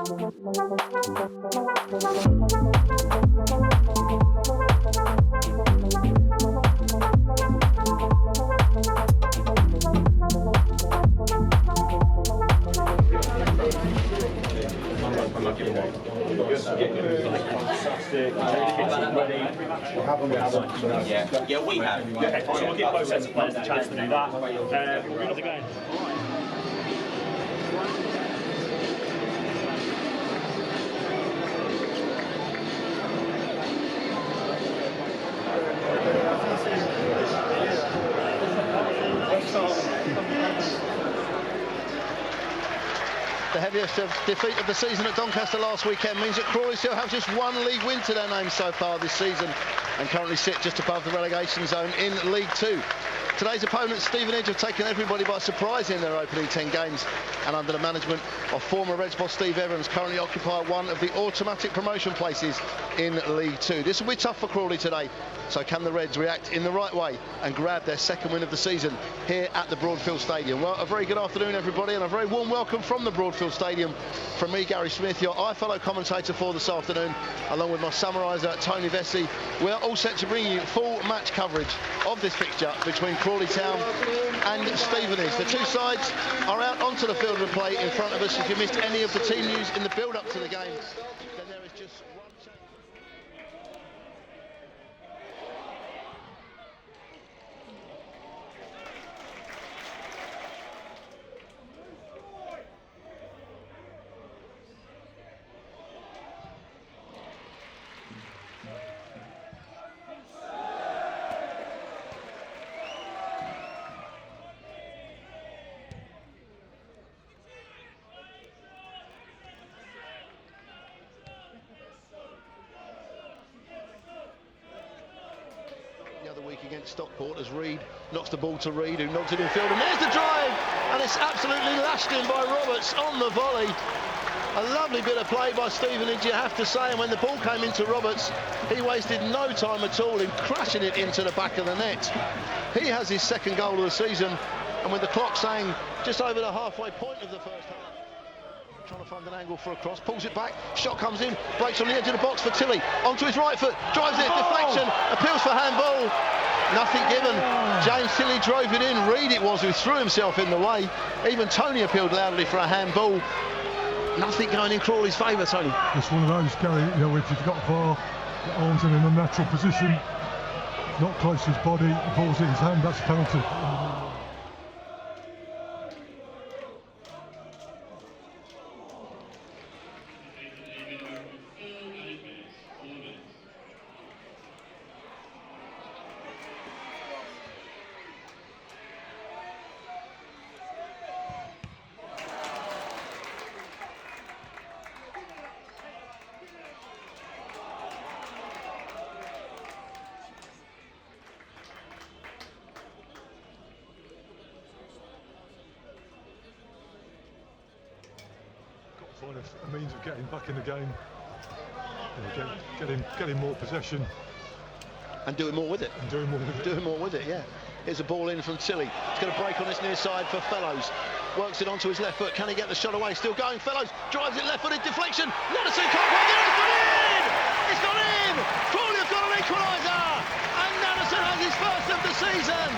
Yeah, we have. Okay, so we'll give both sets of players the chance to do that. We're going to go. The heaviest defeat of the season at Doncaster last weekend means that Crawley still have just one league win to their name so far this season and currently sit just above the relegation zone in League Two. Today's opponents, Stevenage, have taken everybody by surprise in their opening 10 games, and under the management of former Reds boss Steve Evans, currently occupy one of the automatic promotion places in League Two. This will be tough for Crawley today, so can the Reds react in the right way and grab their second win of the season here at the Broadfield Stadium? Well, a very good afternoon, everybody, and a very warm welcome from the Broadfield Stadium from me, Gary Smith, your fellow commentator for this afternoon, along with my summariser, Tony Vesey. We are all set to bring you full match coverage of this fixture between Crawley Town and Stevenage. The two sides are out onto the field of play in front of us. If you missed any of the team news in the build-up to the game, then there is just one chance. Week against Stockport as Reid knocks the ball to Reid, who knocks it in field, and there's the drive, and it's absolutely lashed in by Roberts on the volley. A lovely bit of play by Stevenage, you have to say, and when the ball came into Roberts, he wasted no time at all in crashing it into the back of the net. He has his second goal of the season, and with the clock saying just over the halfway point of the first half, trying to find an angle for a cross, pulls it back, shot comes in, breaks on the edge of the box for Tilly, onto his right foot, drives it, deflection, appeals for handball, nothing given. James Tilly drove it in, Reid it was who threw himself in the way. Even Tony appealed loudly for a handball. Nothing going in Crawley's favour, Tony. It's one of those, Gary, you know, if you've got VAR, the arms in an unnatural position, not close to his body, the ball's in his hand, that's a penalty. Find a means of getting back in the game, getting more possession. And doing more with it. Doing more with it, yeah. Here's a ball in from Tilly. It's going to break on this near side for Fellows. Works it onto his left foot. Can he get the shot away? Still going. Fellows drives it left-footed. Deflection. Natterson can't quite get it. It's gone in! It's gone in! Crawley have got an equaliser! And Natterson has his first of the season.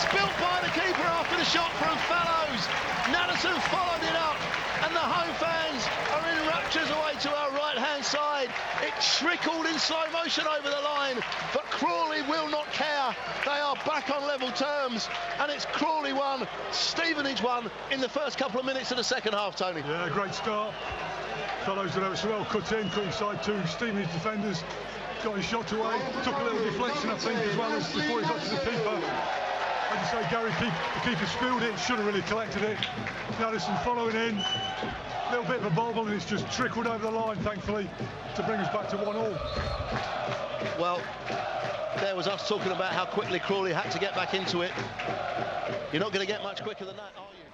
Spilt by the keeper after the shot from Fellows. Natterson followed it up. And the home fans are in raptures away to our right-hand side. It trickled in slow motion over the line, but Crawley will not care. They are back on level terms, and it's Crawley 1, Stevenage 1 in the first couple of minutes of the second half, Tony. Yeah, great start. Fellows that was well cut inside two Stevenage defenders. Got his shot away, took a little deflection, I think, as well as before he got to the keeper. As you say, Gary, the keeper spilled it, should have really collected it. Natterson following in, a little bit of a bobble, and it's just trickled over the line, thankfully, to bring us back to 1-1. Well, there was us talking about how quickly Crawley had to get back into it. You're not going to get much quicker than that, are you?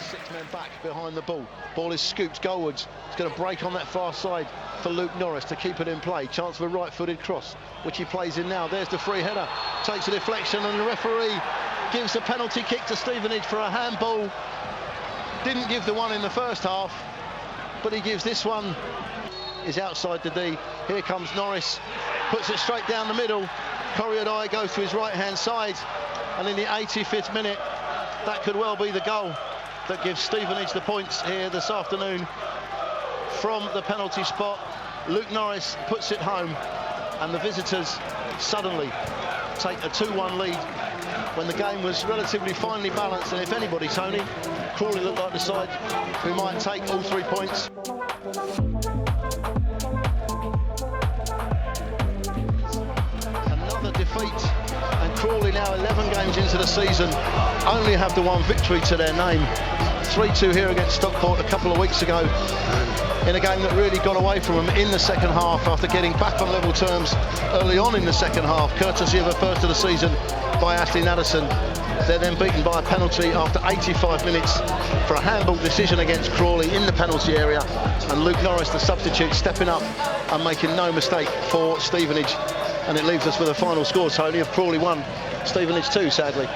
6 men back behind the ball. Ball is scooped goalwards. It's going to break on that far side for Luke Norris to keep it in play. Chance for a right-footed cross, which he plays in now. There's the free header. Takes a deflection, and the referee gives a penalty kick to Stevenage for a handball. Didn't give the one in the first half, but he gives this one. Is outside the D. Here comes Norris. Puts it straight down the middle. Corriadai goes to his right-hand side. And in the 85th minute, that could well be the goal that gives Stevenage the points here this afternoon from the penalty spot. Luke Norris puts it home, and the visitors suddenly take a 2-1 lead when the game was relatively finely balanced. And if anybody, Tony, Crawley looked like the side who might take all 3 points. Another defeat, and Crawley now 11 games into the season only have the one victory to their name. 3-2 here against Stockport a couple of weeks ago in a game that really got away from them in the second half after getting back on level terms early on in the second half, courtesy of a first of the season by Ashley Nadesan. They're then beaten by a penalty after 85 minutes for a handball decision against Crawley in the penalty area, and Luke Norris, the substitute, stepping up and making no mistake for Stevenage. And it leaves us with a final score, Tony, of Crawley 1, Stevenage 2, sadly.